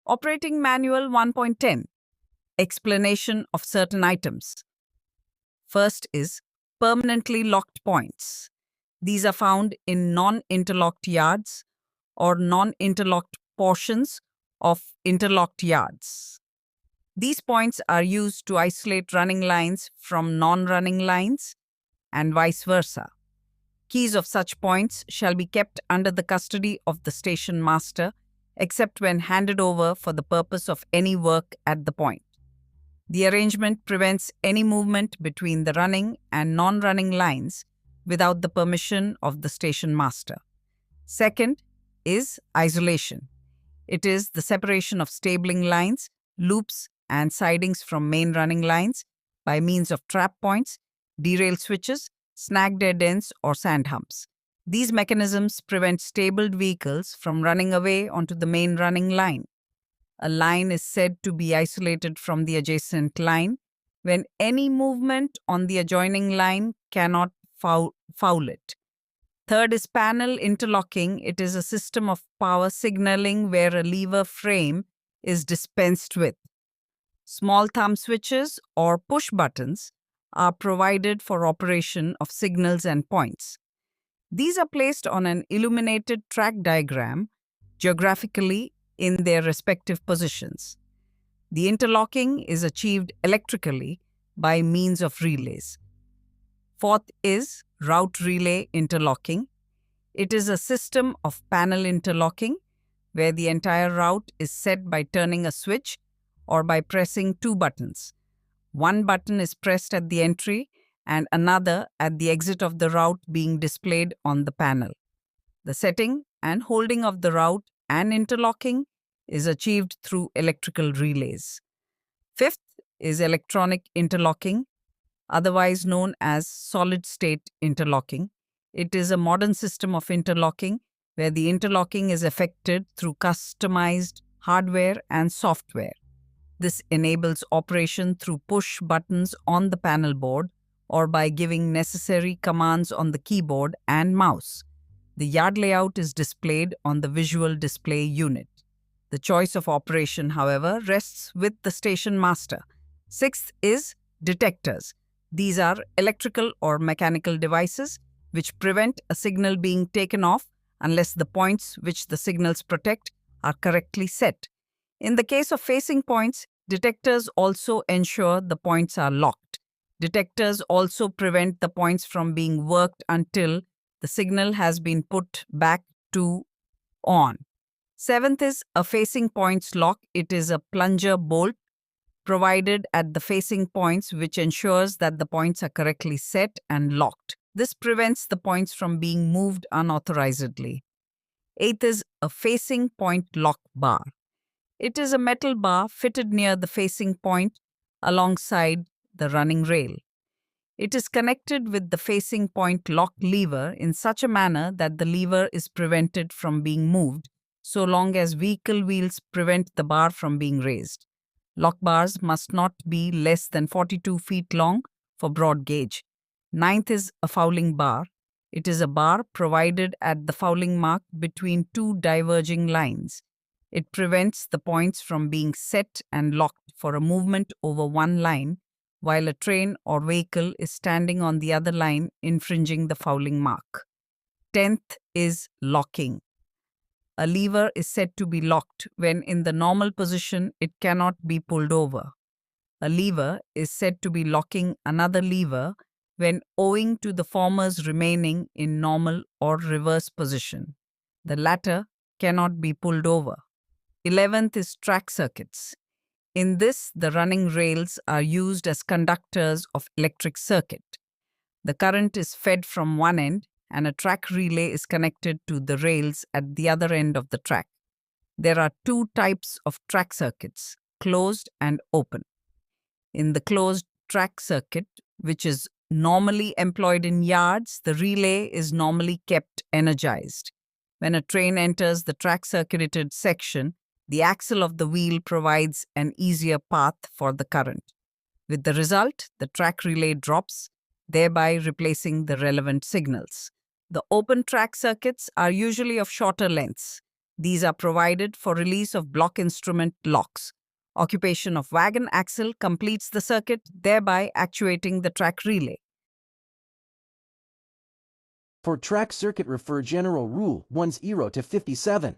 Operating Manual 1.10 Explanation of certain items. First is permanently locked points. These are found in non-interlocked yards or non-interlocked portions of interlocked yards. These points are used to isolate running lines from non-running lines and vice versa. Keys of such points shall be kept under the custody of the station master except when handed over for the purpose of any work at the point. The arrangement prevents any movement between the running and non-running lines without the permission of the station master. Second is isolation. It is the separation of stabling lines, loops, and sidings from main running lines by means of trap points, derail switches, snag dead ends, or sand humps. These mechanisms prevent stabled vehicles from running away onto the main running line. A line is said to be isolated from the adjacent line when any movement on the adjoining line cannot foul it. Third is panel interlocking. It is a system of power signaling where a lever frame is dispensed with. Small thumb switches or push buttons are provided for operation of signals and points. These are placed on an illuminated track diagram geographically in their respective positions. The interlocking is achieved electrically by means of relays. Fourth is route relay interlocking. It is a system of panel interlocking where the entire route is set by turning a switch or by pressing two buttons. One button is pressed at the entry and another at the exit of the route being displayed on the panel. The setting and holding of the route and interlocking is achieved through electrical relays. Fifth is electronic interlocking, otherwise known as solid-state interlocking. It is a modern system of interlocking where the interlocking is effected through customized hardware and software. This enables operation through push buttons on the panel board or by giving necessary commands on the keyboard and mouse. The yard layout is displayed on the visual display unit. The choice of operation, however, rests with the station master. Sixth is detectors. These are electrical or mechanical devices which prevent a signal being taken off unless the points which the signals protect are correctly set. In the case of facing points, detectors also ensure the points are locked. Detectors also prevent the points from being worked until the signal has been put back to on. Seventh is a facing points lock. It is a plunger bolt provided at the facing points which ensures that the points are correctly set and locked. This prevents the points from being moved unauthorizedly. Eighth is a facing point lock bar. It is a metal bar fitted near the facing point alongside the running rail. It is connected with the facing point lock lever in such a manner that the lever is prevented from being moved so long as vehicle wheels prevent the bar from being raised. Lock bars must not be less than 42 feet long for broad gauge. Ninth is a fouling bar. It is a bar provided at the fouling mark between two diverging lines. It prevents the points from being set and locked for a movement over one line while a train or vehicle is standing on the other line infringing the fouling mark. 10th is locking. A lever is said to be locked when in the normal position it cannot be pulled over. A lever is said to be locking another lever when owing to the former's remaining in normal or reverse position. The latter cannot be pulled over. 11th is track circuits. In this, the running rails are used as conductors of electric circuit. The current is fed from one end and a track relay is connected to the rails at the other end of the track. There are two types of track circuits, closed and open. In the closed track circuit, which is normally employed in yards, the relay is normally kept energized. When a train enters the track-circuited section, the axle of the wheel provides an easier path for the current. With the result, the track relay drops, thereby replacing the relevant signals. The open track circuits are usually of shorter lengths. These are provided for release of block instrument locks. Occupation of wagon axle completes the circuit, thereby actuating the track relay. For track circuit refer General Rule 10 to 57.